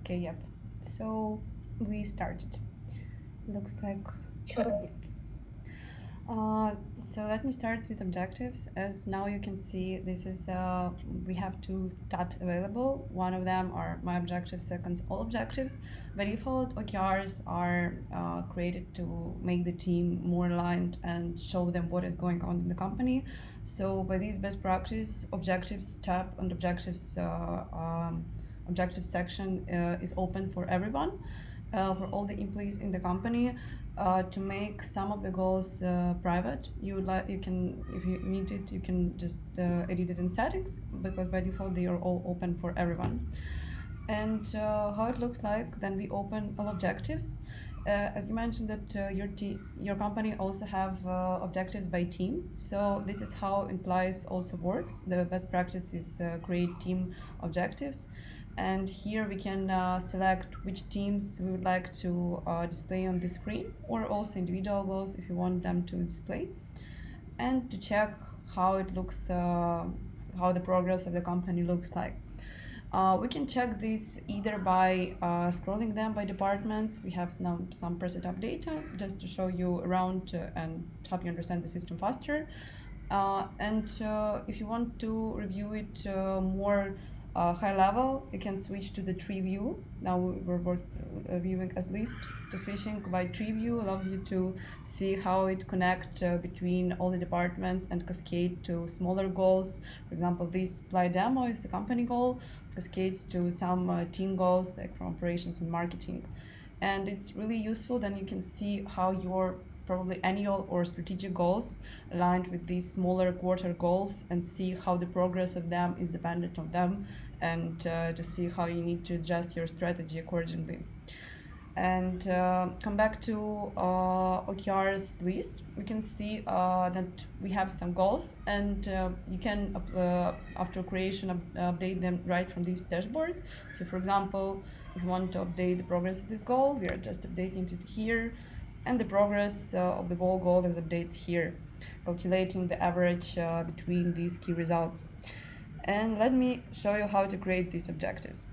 Okay, yep. So we started. Looks like Sure. so let me start with objectives. As now you can see, this is we have two tabs available. One of them are my objectives, second all objectives. By default, OKRs are created to make the team more aligned and show them what is going on in the company. So by these best practice, objectives tab and objectives section is open for everyone, for all the employees in the company. To make some of the goals private, you can, if you need it, you can just edit it in settings, because by default they are all open for everyone. And how it looks like, then we open all objectives. As you mentioned that your company also have objectives by team, so this is how implies also works. The best practice is create team objectives, and here we can select which teams we would like to display on the screen, or also individual goals if you want them to display, and to check how it looks, how the progress of the company looks like. We can check this either by scrolling them by departments. We have now some preset data just to show you around and help you understand the system faster. And if you want to review it more high level, you can switch to the tree view. Now we're viewing as list. To switching by tree view allows you to see how it connects between all the departments and cascade to smaller goals. For example, this Plai demo is a company goal, cascades to some team goals like from operations and marketing. And it's really useful. Then you can see how your probably annual or strategic goals aligned with these smaller quarter goals, and see how the progress of them is dependent on them, and to see how you need to adjust your strategy accordingly. And come back to OKR's list, we can see that we have some goals, and you can, after creation, update them right from this dashboard. So for example, if you want to update the progress of this goal, we are just updating it here, and the progress of the whole goal is updates here, calculating the average between these key results. And let me show you how to create these objectives.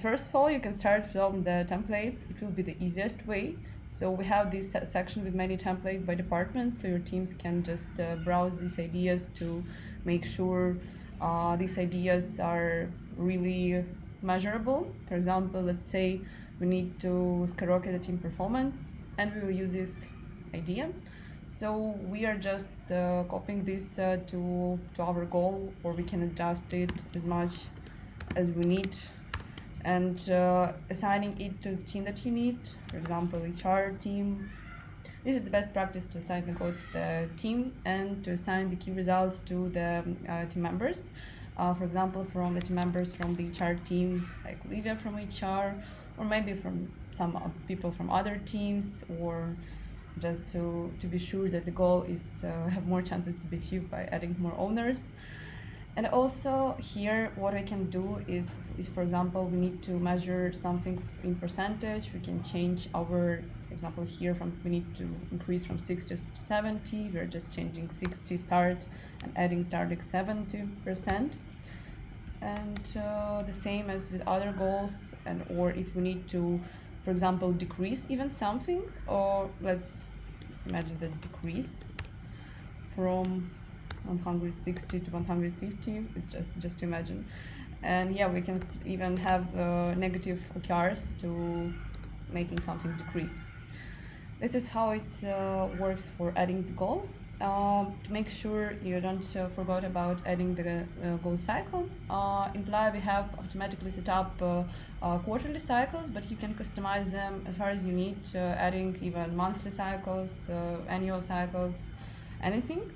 First of all, you can start from the templates. It will be the easiest way. So we have this section with many templates by departments, so your teams can just browse these ideas to make sure these ideas are really measurable. For example, let's say we need to skyrocket the team performance, and we will use this idea. So we are just copying this to our goal, or we can adjust it as much as we need, and assigning it to the team that you need. For example, HR team. This is the best practice to assign the goal to the team, and to assign the key results to the team members. For example, from the team members from the HR team, like Olivia from HR, or maybe from some people from other teams, or just to be sure that the goal is have more chances to be achieved by adding more owners. And also here, what I can do is for example, we need to measure something in percentage. We can change our, for example, here we need to increase from 60 to 70. We're just changing 60 start and adding target 70%. And the same as with other goals, and or if we need to, for example, decrease even something, or let's imagine the decrease from 160 to 150. It's just to imagine. And yeah, we can even have negative OKRs to making something decrease. This is how it works for adding the goals. To make sure you don't forget about adding the goal cycle. In Plai, we have automatically set up quarterly cycles, but you can customize them as far as you need, adding even monthly cycles, annual cycles, anything.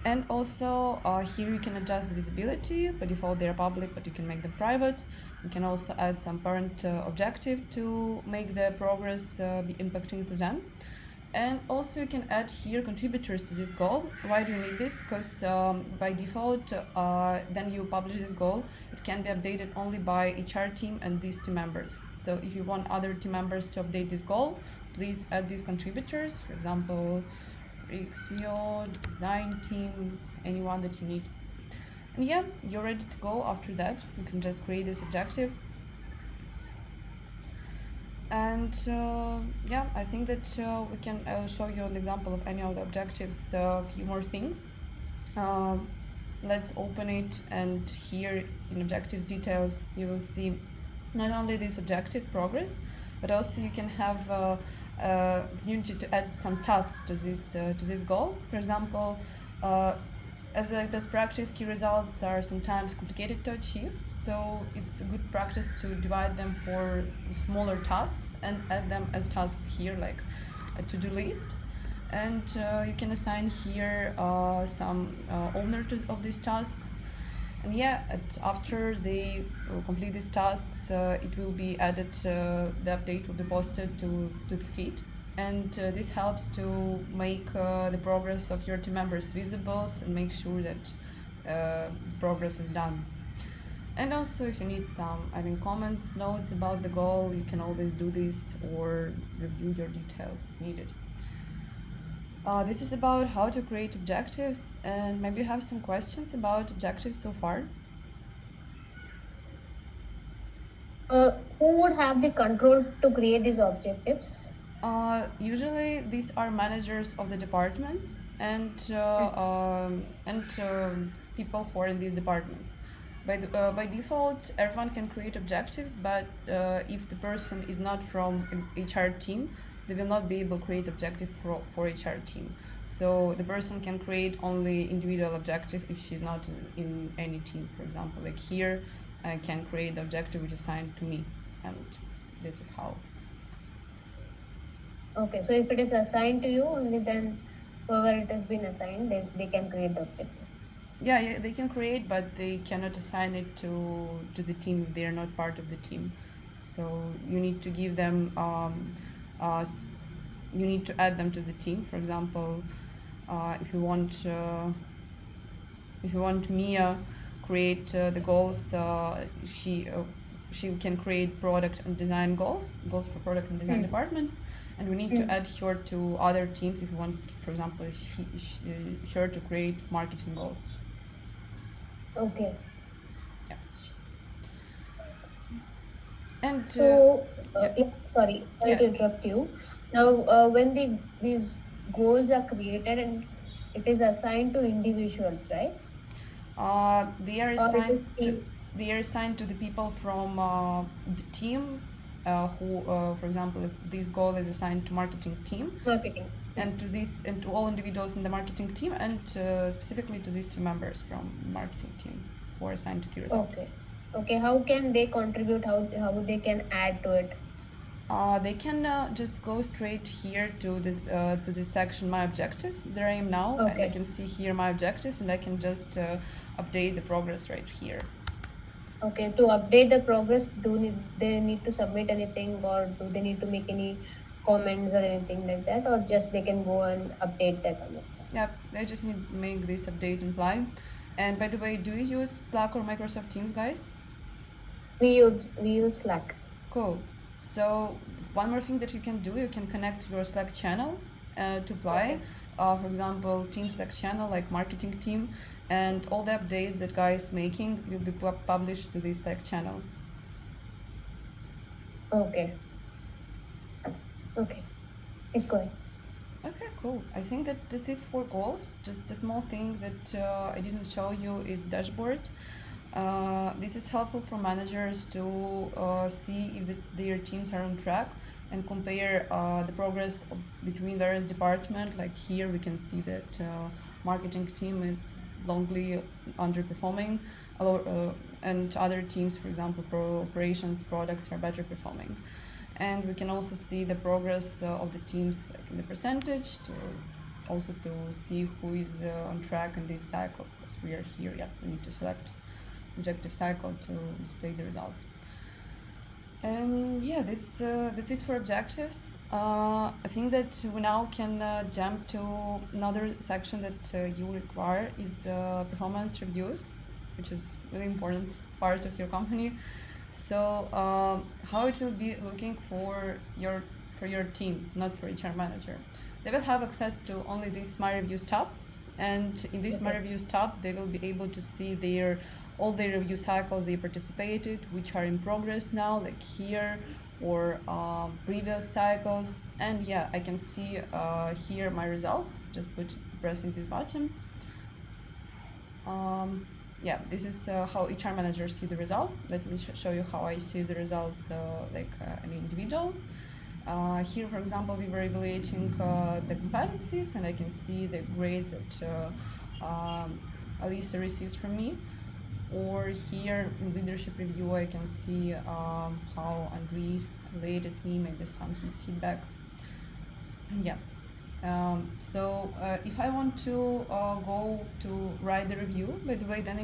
And also here you can adjust the visibility. By default they are public, but you can make them private. You can also add some parent objective to make the progress be impacting to them. And also you can add here contributors to this goal. Why do you need this? Because by default, then you publish this goal, it can be updated only by HR team and these team members. So if you want other team members to update this goal, please add these contributors. For example, CEO, design team, anyone that you need. And yeah, you're ready to go. After that, you can just create this objective And yeah, I think that I'll show you an example of any of the objectives, a few more things. Um, let's open it, and here in objectives details you will see not only this objective progress, but also you can have you need to add some tasks to this goal. For example, as a best practice, key results are sometimes complicated to achieve, so it's a good practice to divide them for smaller tasks and add them as tasks here, like a to-do list. And you can assign here some owner of this task. And yeah, after they complete these tasks, it will be added, the update will be posted to the feed. And this helps to make the progress of your team members visible and make sure that progress is done. And also, if you need some comments, notes about the goal, you can always do this or review your details as needed. This is about how to create objectives, and maybe you have some questions about objectives so far. Who would have the control to create these objectives? Usually, these are managers of the departments and people who are in these departments. By default, everyone can create objectives, but if the person is not from HR team, they will not be able to create objective for HR team. So the person can create only individual objective if she's not in any team. For example, like here, I can create the objective which is assigned to me, and that is how. Okay, so if it is assigned to you, only then whoever it has been assigned, they can create the objective. Yeah, they can create, but they cannot assign it to the team if they are not part of the team. So you need to give them you need to add them to the team. For example, if you want Mia create the goals, she can create product and design goals for product and design department, and we need to add her to other teams if you want, for example, her to create marketing goals. Okay. Yeah. And so yeah. sorry to interrupt you. Now, when these goals are created and it is assigned to individuals, right? They are assigned to the people from the team who, for example, if this goal is assigned to marketing team. And to all individuals in the marketing team, and specifically to these team members from marketing team who are assigned to key results. Okay. How can they contribute? How they can add to it? They can just go straight here to this section, my objectives. There I am now, and I can see here my objectives, and I can just update the progress right here. Okay, to update the progress, they need to submit anything, or do they need to make any comments or anything like that, or just they can go and update that on it? Yeah, they just need to make this update in Plai. And by the way, do you use Slack or Microsoft Teams, guys? We use Slack. Cool. So one more thing that you can do, you can connect your Slack channel to Plai. For example, team Slack channel like marketing team, and all the updates that Guy is making will be published to this Slack channel. Okay. It's going. Okay, cool. I think that's it for goals. Just a small thing that I didn't show you is dashboard. This is helpful for managers to see if their teams are on track and compare the progress between various departments. Like here we can see that marketing team is longly underperforming, and other teams, for example, operations, product, are better performing. And we can also see the progress of the teams, like in the percentage, also to see who is on track in this cycle, because we are here. Yeah, we need to select objective cycle to display the results. And yeah, that's it for objectives. I think that we now can jump to another section that you require is performance reviews, which is really important part of your company. So how it will be looking for your team, not for HR manager. They will have access to only this My Reviews tab, and in this My Reviews tab, they will be able to see their all the review cycles they participated, which are in progress now, like here, or previous cycles. And yeah, I can see here my results, just pressing this button. Yeah, this is how HR managers see the results. Let me show you how I see the results like an individual. Here, for example, we were evaluating the competencies, and I can see the grades that Alisa receives from me. Or here in leadership review, I can see how Andrei rated me, maybe some his feedback. Yeah. So if I want to go to write the review, by the way, then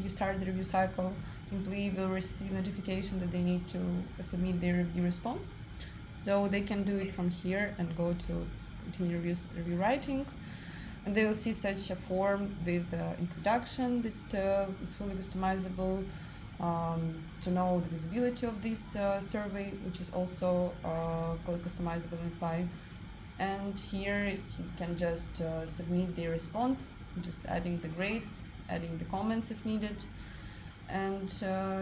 you start the review cycle, employee will receive notification that they need to submit their review response. So they can do it from here and go to continue review writing. And they will see such a form with introduction that is fully customizable, to know the visibility of this survey, which is also customizable in Plai. And here you can just submit the response, just adding the grades, adding the comments if needed, and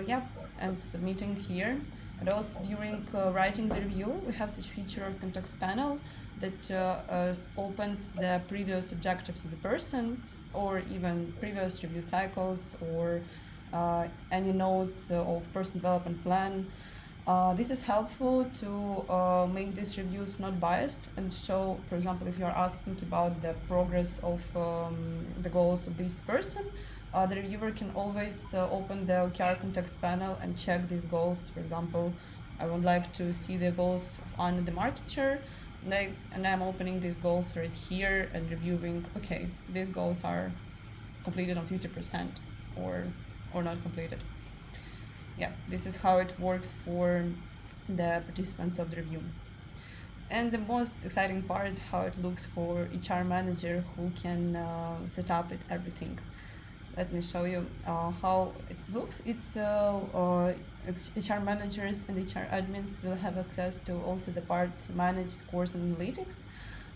yeah, and submitting here. And also during writing the review, we have such feature of context panel that opens the previous objectives of the person, or even previous review cycles, or any notes of person development plan. This is helpful to make these reviews not biased and show, for example, if you are asking about the progress of the goals of this person, the reviewer can always open the OKR context panel and check these goals. For example, I would like to see the goals of Anna the marketer, and I'm opening these goals right here and reviewing, okay, these goals are completed on 50% or not completed. Yeah, this is how it works for the participants of the review. And the most exciting part, how it looks for HR manager who can set up everything. Let me show you how it looks. It's HR managers and HR admins will have access to also the part manage scores and analytics.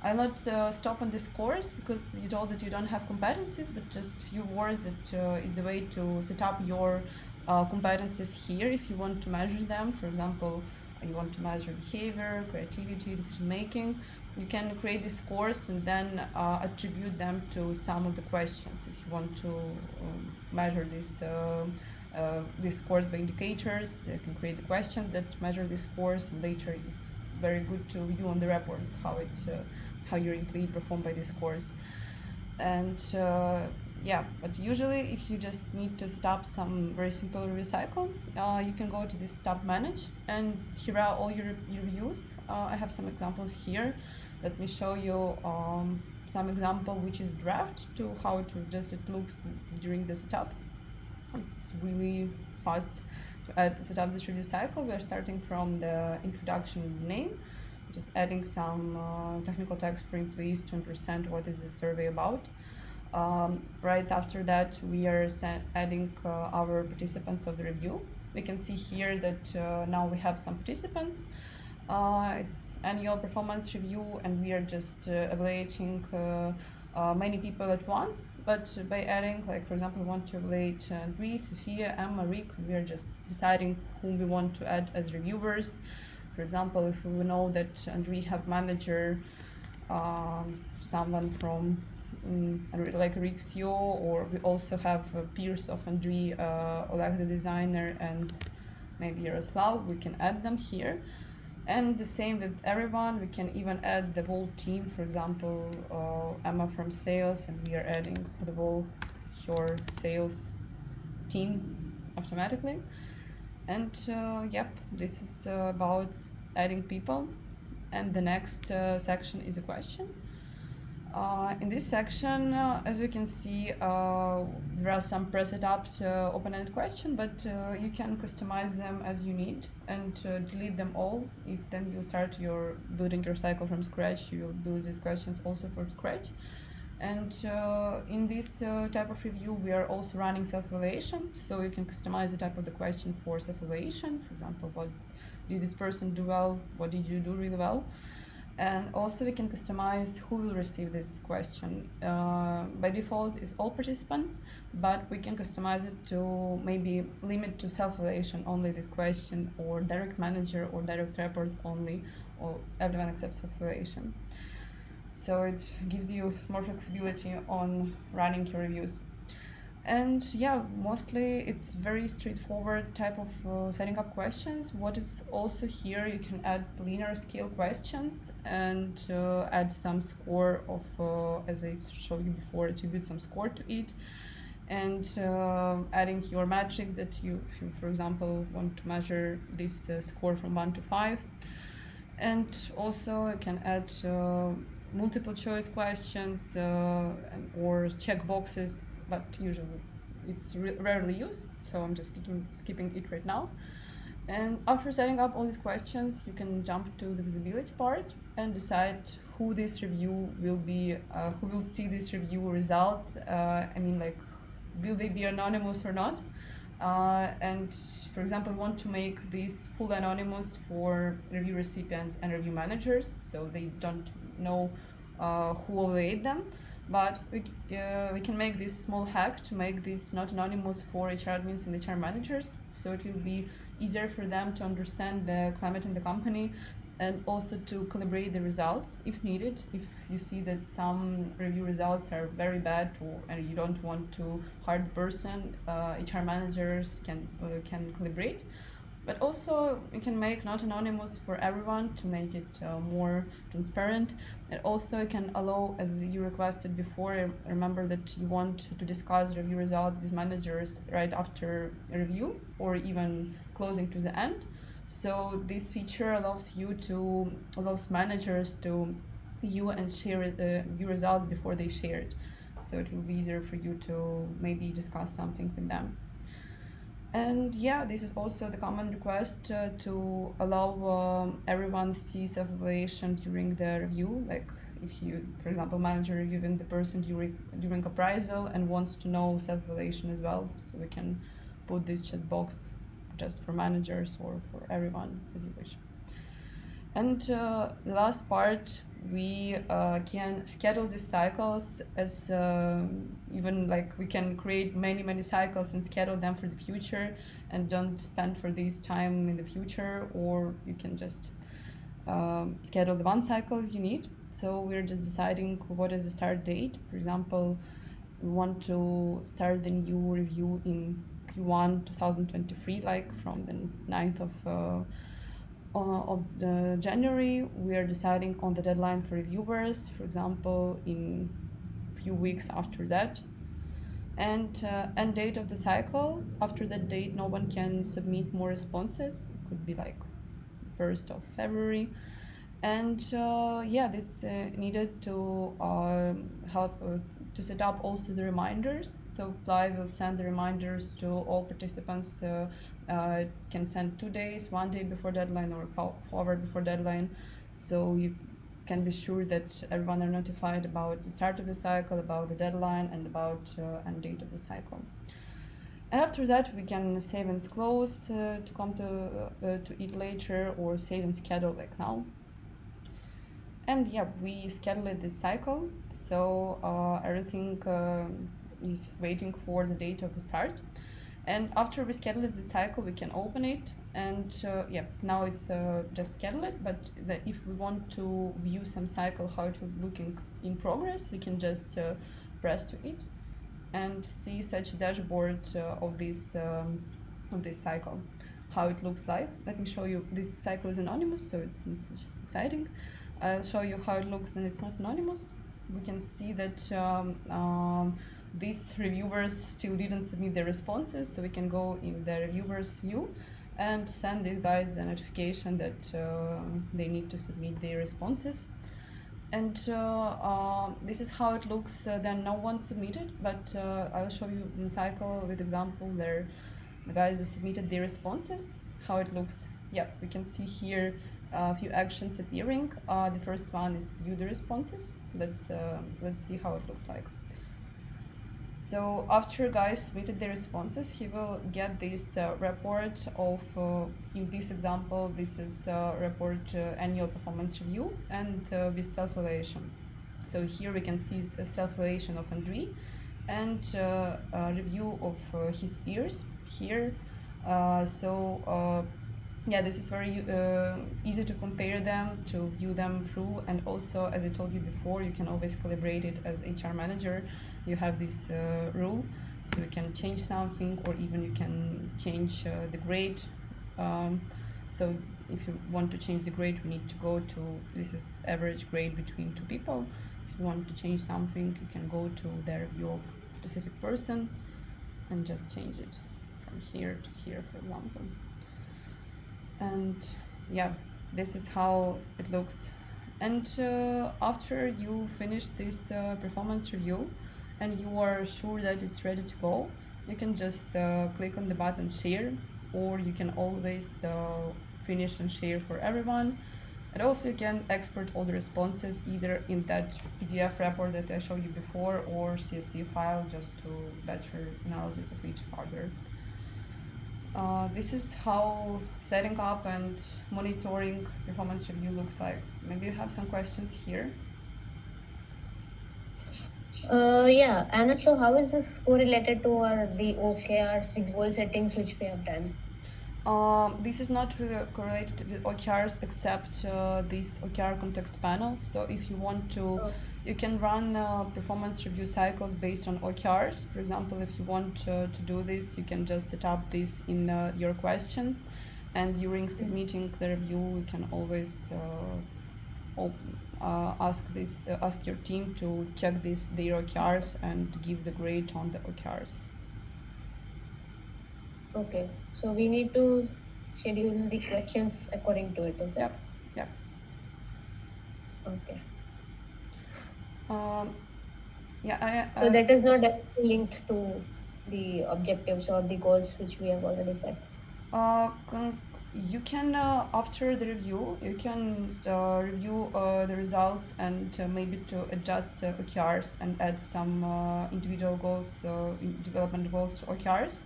I'll not stop on the scores because you told that you don't have competencies, but just a few words that is a way to set up your competencies here if you want to measure them. For example, you want to measure behavior, creativity, decision making. You can create these scores and then attribute them to some of the questions. If you want to measure these scores by indicators, you can create the questions that measure these scores, and later it's very good to view on the reports how your employee performed by these scores. And yeah, but usually if you just need to set up some very simple review cycle, you can go to this tab manage, and here are all your reviews. I have some examples here. Let me show you some example which is draft to how it looks during the setup. It's really fast to set up this review cycle. We are starting from the introduction name, just adding some technical text for employees to understand what is the survey about. Right after that, we are adding our participants of the review. We can see here that now we have some participants. It's annual performance review, and we are just evaluating many people at once. But by adding, like for example, we want to evaluate Andrei, Sophia, Emma, Rick, we are just deciding whom we want to add as reviewers. For example, if we know that Andrei have manager, someone from like Rick CEO, or we also have peers of Andrei, Oleg the designer, and maybe Yaroslav, we can add them here. And the same with everyone, we can even add the whole team. For example, Emma from sales, and we are adding the whole her sales team automatically. And yep, this is about adding people. And the next section is a question. In this section, as you can see, there are some pre-setup open-ended questions, but you can customize them as you need and delete them all. If then you start building your cycle from scratch, you will build these questions also from scratch. And in this type of review, we are also running self-evaluation, so you can customize the type of the question for self-evaluation. For example, what did this person do well? What did you do really well? And also we can customize who will receive this question. By default it's all participants, but we can customize it to maybe limit to self-evaluation only this question, or direct manager or direct reports only, or everyone except self-evaluation. So it gives you more flexibility on running your reviews. And yeah, mostly it's very straightforward type of setting up questions. What is also here, you can add linear scale questions and add some score of, as I showed you before, attribute some score to it. And adding your metrics that if you, for example, want to measure this score from 1 to 5. And also you can add multiple choice questions or check boxes, but usually it's rarely used, so I'm just skipping it right now. And after setting up all these questions, you can jump to the visibility part and decide who this review will be, who will see this review results. I mean, like, will they be anonymous or not? And for example, want to make this full anonymous for review recipients and review managers, so they don't know who will rate them. But we can make this small hack to make this not anonymous for HR admins and HR managers, so it will be easier for them to understand the climate in the company, and also to calibrate the results if needed. If you see that some review results are very bad, and you don't want to hire the person, HR managers can calibrate. But also you can make not anonymous for everyone to make it more transparent. And also you can allow, as you requested before, remember that you want to discuss review results with managers right after a review or even closing to the end. So this feature allows managers to view and share the view results before they share it. So it will be easier for you to maybe discuss something with them. And yeah, this is also the common request to allow everyone see self-evaluation during the review. Like if you, for example, manager reviewing the person during appraisal and wants to know self-evaluation as well, so we can put this chat box just for managers or for everyone as you wish. And the last part, we can schedule these cycles as even like we can create many cycles and schedule them for the future, and don't spend for this time in the future, or you can just schedule the one cycles you need. So we're just deciding what is the start date. For example, we want to start the new review in Q1 2023, like from the 9th of January. We are deciding on the deadline for reviewers, for example, in a few weeks after that. And end date of the cycle. After that date, no one can submit more responses. It could be like 1st of February. And yeah, this needed to help to set up also the reminders. So Plai will send the reminders to all participants. Can send 2 days, 1 day before deadline, or 4 hours before deadline. So you can be sure that everyone are notified about the start of the cycle, about the deadline, and about end date of the cycle. And after that, we can save and close to come to it later, or save and schedule like now. And yeah, we scheduled this cycle, so everything is waiting for the date of the start. And after we schedule the cycle, we can open it, and yeah, now it's just scheduled. But if we want to view some cycle, how it will look in progress, we can just press to it and see such a dashboard of this cycle, how it looks like. Let me show you. This cycle is anonymous, so it's not such exciting. I'll show you how it looks and it's not anonymous. We can see that these reviewers still didn't submit their responses, so we can go in the reviewers view and send these guys the notification that they need to submit their responses. And this is how it looks. Then no one submitted, but I'll show you in cycle with example where the guys submitted their responses, how it looks. Yeah, we can see here a few actions appearing. The first one is view the responses. Let's see how it looks like. So after guys submitted their responses, he will get this report of, in this example, this is report annual performance review and with self-evaluation. So here we can see a self-evaluation of Andrei and a review of his peers here. Yeah, this is very easy to compare them, to view them through, and also, as I told you before, you can always calibrate it as HR manager. You have this rule, so you can change something, or even you can change the grade. So if you want to change the grade, we need to go to, this is average grade between two people. If you want to change something, you can go to the review of specific person and just change it from here to here, for example. And yeah, this is how it looks. And after you finish this performance review and you are sure that it's ready to go, you can just click on the button share, or you can always finish and share for everyone. And also you can export all the responses either in that PDF report that I showed you before, or CSV file, just to better analysis of each further. This is how setting up and monitoring performance review looks like. Maybe you have some questions here. Yeah, and so how is this correlated to the OKRs, the goal settings which we have done? This is not really correlated with OKRs except this OKR context panel. So if you want to, you can run performance review cycles based on OKRs. For example, if you want to do this, you can just set up this in your questions, and during submitting the review, you can always ask your team to check their OKRs and give the grade on the OKRs. Okay, so we need to schedule the questions according to it, is it? Yep. Okay. So that is not linked to the objectives or the goals which we have already set. You can after the review, you can review the results and maybe to adjust OKRs and add some individual goals, development goals to OKRs.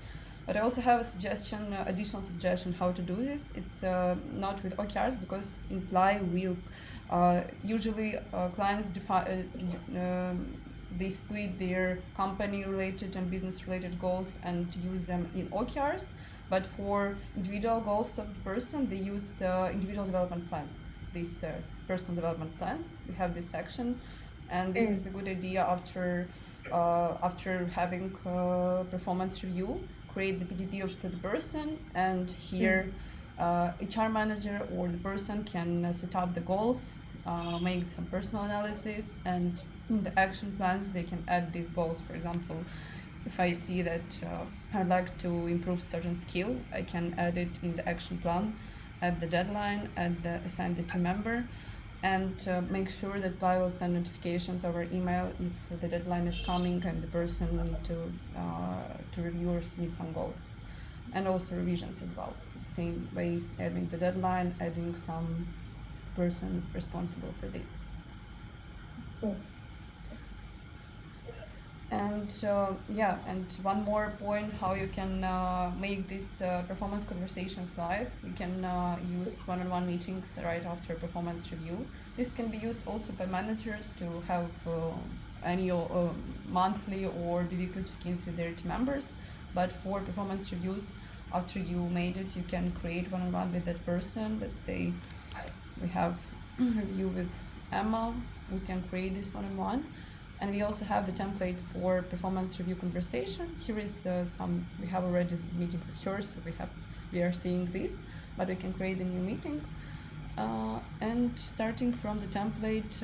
But I also have a suggestion, additional suggestion how to do this. It's not with OKRs, because in Plai we usually clients they split their company-related and business-related goals and use them in OKRs. But for individual goals of the person, they use individual development plans. These personal development plans. We have this section, and this is a good idea after having performance review. Create the PDP for the person, and here HR manager or the person can set up the goals, make some personal analysis, and in the action plans they can add these goals. For example, if I see that I'd like to improve certain skill, I can add it in the action plan, add the deadline, assign the team member, and make sure that Plai will send notifications over email if the deadline is coming and the person need to review or submit some goals, and also revisions as well. Same way, adding the deadline, adding some person responsible for this. And and one more point, how you can make these performance conversations live. You can use one-on-one meetings right after performance review. This can be used also by managers to have annual, monthly or bi-weekly check-ins with their team members. But for performance reviews, after you made it, you can create one-on-one with that person. Let's say we have review with Emma. We can create this one-on-one. And we also have the template for performance review conversation. Here is we have already a meeting with her, so we are seeing this, but we can create a new meeting. And starting from the template,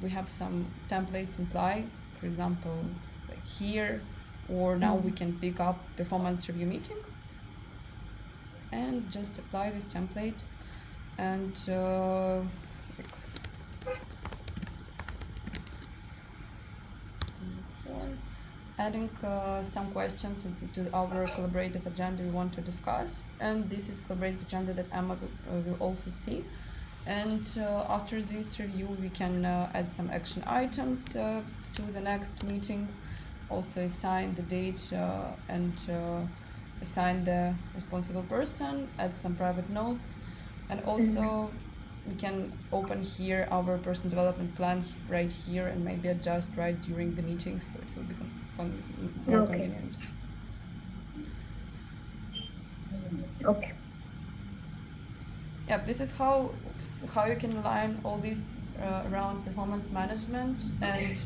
we have some templates in Plai, for example, like here, or now we can pick up performance review meeting and just apply this template, and adding some questions to our collaborative agenda we want to discuss. And this is collaborative agenda that Emma will also see. And after this review, we can add some action items to the next meeting. also assign the date and assign the responsible person, add some private notes, and also we can open here our personal development plan right here and maybe adjust right during the meeting, so it will be more Okay. convenient. Okay. Yeah, this is how you can align all this around performance management, and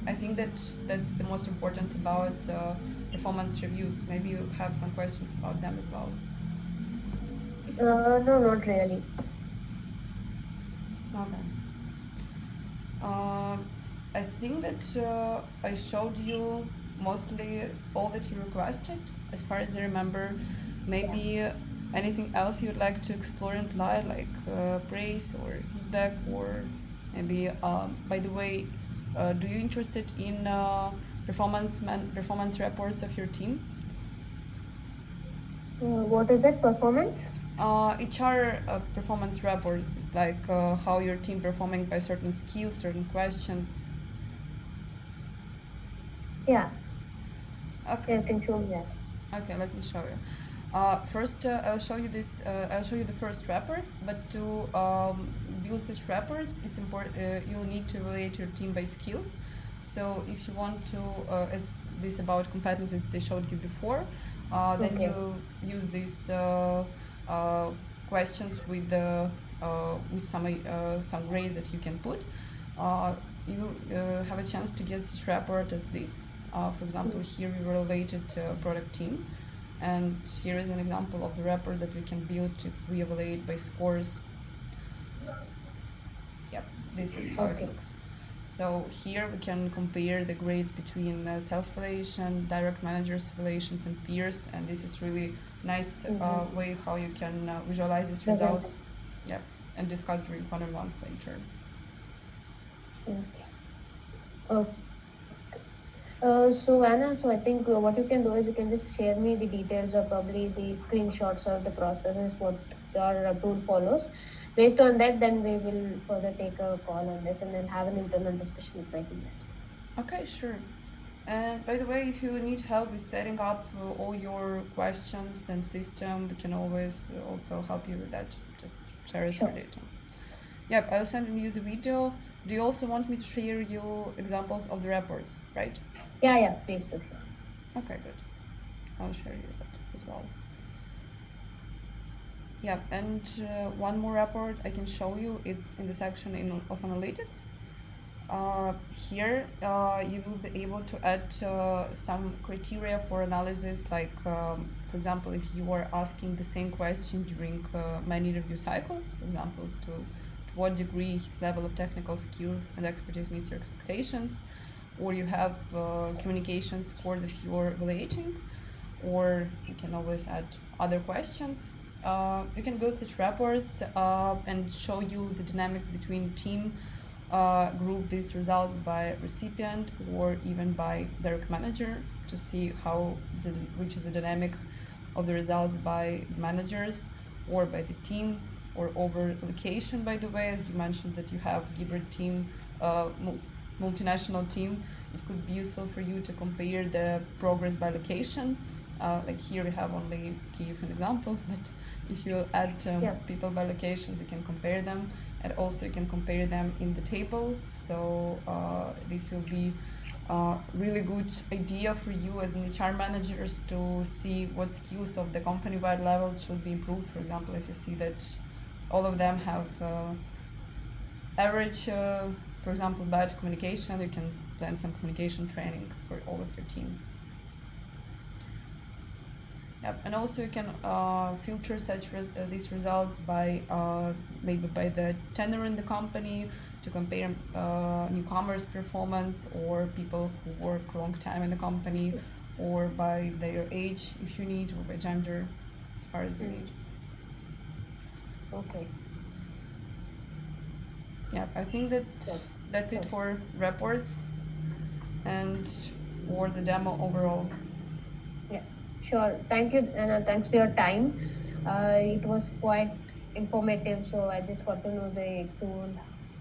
I think that that's the most important about performance reviews. Maybe you have some questions about them as well. No, not really. Okay. Uh, I think that I showed you mostly all that you requested, as far as I remember. Maybe anything else you'd like to explore and apply, like praise or feedback, or maybe. By the way, do you interested in performance reports of your team? What is it? Performance? HR performance reports. It's like how your team performing by certain skills, certain questions. Yeah. Okay. You can show me that. Okay, let me show you. First, I'll show you this. I'll show you the first report. But to build such reports, it's important. You'll need to evaluate your team by skills. So if you want to, as this about competencies they showed you before, then Okay. you use these questions with some grades that you can put. You have a chance to get such report as this. For example, here we evaluated product team, and here is an example of the report that we can build if we evaluate by scores. Yep, this is how Okay. it looks. So here we can compare the grades between self-evaluation, direct managers evaluations, and peers, and this is really nice way how you can visualize these Present. results. Yep, and discuss during one-on-ones later. Okay. So Anna, so I think what you can do is you can just share me the details or probably the screenshots or the processes what your tool follows. Based on that, then we will further take a call on this and then have an internal discussion with my team as well. Okay, sure. And by the way, if you need help with setting up all your questions and system, we can always also help you with that. Just share us your data. Yep, I'll send you the video. Do you also want me to share you examples of the reports, right? Yeah, please do share. Okay, good. I'll share you that as well. Yeah, and one more report I can show you. It's in the section of analytics. Here you will be able to add some criteria for analysis, like for example, if you are asking the same question during many review cycles, for example, to what degree his level of technical skills and expertise meets your expectations, or you have communication score that you're evaluating, or you can always add other questions. You can build such reports and show you the dynamics between team, group these results by recipient or even by direct manager to see which is the dynamic of the results by managers or by the team or over location. By the way, as you mentioned that you have hybrid team, multinational team, it could be useful for you to compare the progress by location. Like here we have only Kyiv an example, but if you add people by locations, you can compare them, and also you can compare them in the table. So this will be a really good idea for you as an HR managers to see what skills of the company-wide level should be improved. For example, if you see that all of them have average, for example, bad communication, you can plan some communication training for all of your team. Yep, and also you can filter these results by maybe by the tenure in the company to compare newcomers' performance or people who work a long time in the company, or by their age if you need, or by gender as far as you need. Okay. Yeah, I think that's it for reports and for the demo overall. Yeah, sure. Thank you, Anna. Thanks for your time. It was quite informative, so I just got to know the tool,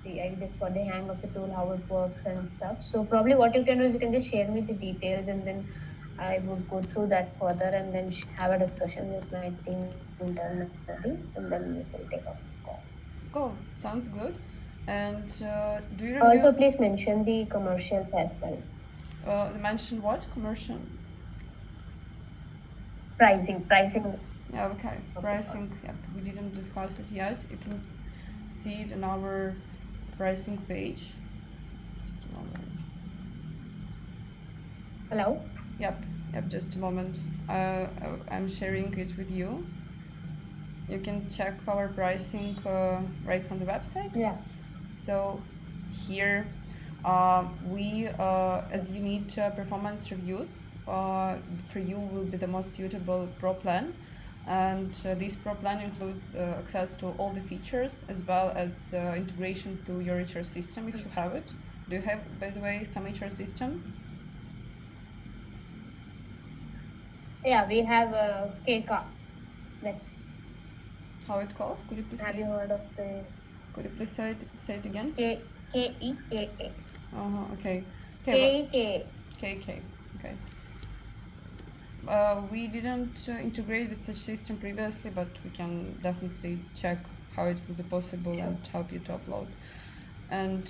I just got the hang of the tool, how it works and stuff. So probably what you can do is you can just share me the details, and then I would go through that further and then have a discussion with my team internally, and then we will take a call. Cool, sounds good. And do you Also, review? please mention the commercials as well. Mention what commercial? Pricing Yeah, okay. of the call. Pricing. Yep, we didn't discuss it yet. You can see it in our pricing page. Just a moment. Hello? Yep, yep. Just a moment. I'm sharing it with you. You can check our pricing right from the website. Yeah. So here we as you need performance reviews, for you will be the most suitable pro plan, and this pro plan includes access to all the features as well as integration to your HR system if you have it. Do you have, by the way, some HR system? Yeah, we have KK. That's How it calls? Could you please have say? you heard of the Say it again? KEKA? Okay. Okay. KEKA. KK. Okay. We didn't integrate with such system previously, but we can definitely check how it will be possible Sure. and help you to upload. And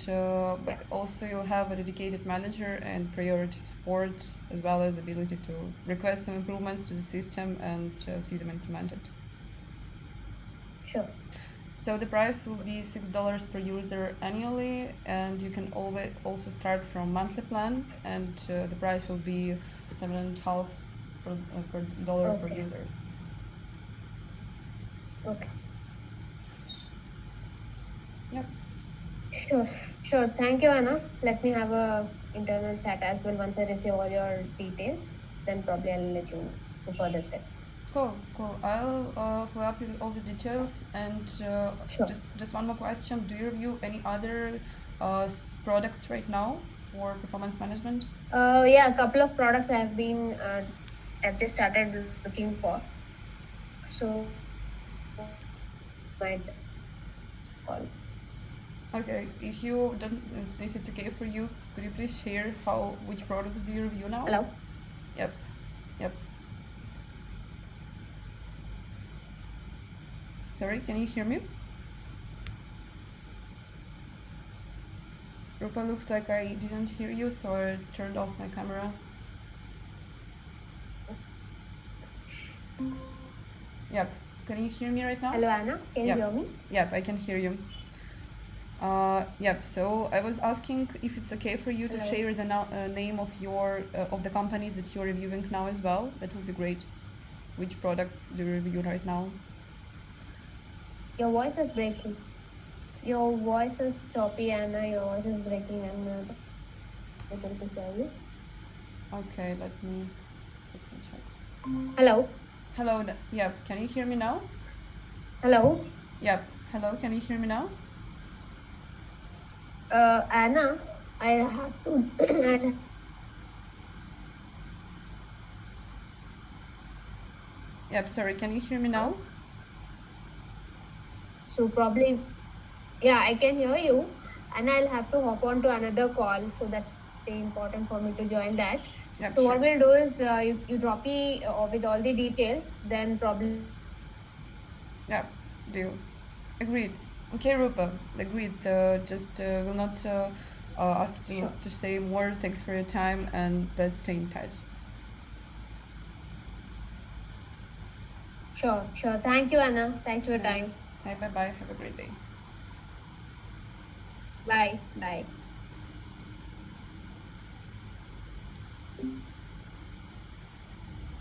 but also you'll have a dedicated manager and priority support, as well as ability to request some improvements to the system and see them implemented. Sure. So the price will be $6 per user annually, and you can always also start from monthly plan, and the price will be $7.50 per dollar per Okay. user. Okay. Yep. Sure. Thank you, Anna. Let me have a internal chat as well. Once I receive all your details, then probably I'll let you know the further steps. Cool. I'll follow up with all the details, and Sure. just one more question: do you review any other products right now for performance management? Yeah, a couple of products I've just started looking for. So might call. Okay. If it's okay for you, could you please share which products do you review now? Hello? Yep. Yep. Sorry, can you hear me? Rupa, looks like I didn't hear you, so I turned off my camera. Yep. Can you hear me right now? Hello, Anna. Can you Yep. hear me? Yep, I can hear you. Yep. So I was asking if it's okay for you to Hello. share the name of of the companies that you're reviewing now as well. That would be great. Which products do you review right now? Your voice is breaking. Your voice is choppy, Anna. Your voice is breaking. I'm not able to hear you. Okay, let me check. Hello? Hello. Yep. Can you hear me now? Hello? Yep. Hello. Can you hear me now? Anna, I have to. Yep. Sorry. Can you hear me now? So probably, yeah, I can hear you, and I'll have to hop on to another call. So that's very important for me to join that. Yep. So Sure. what we'll do is you drop me with all the details, then probably. Yep. Deal. Agreed. Okay, Rupa. Agreed. Just will not ask you Sure. to stay more. Thanks for your time, and let's stay in touch. Sure. Thank you, Anna. Thanks for your Bye. time. Bye. Bye. Bye. Have a great day. Bye.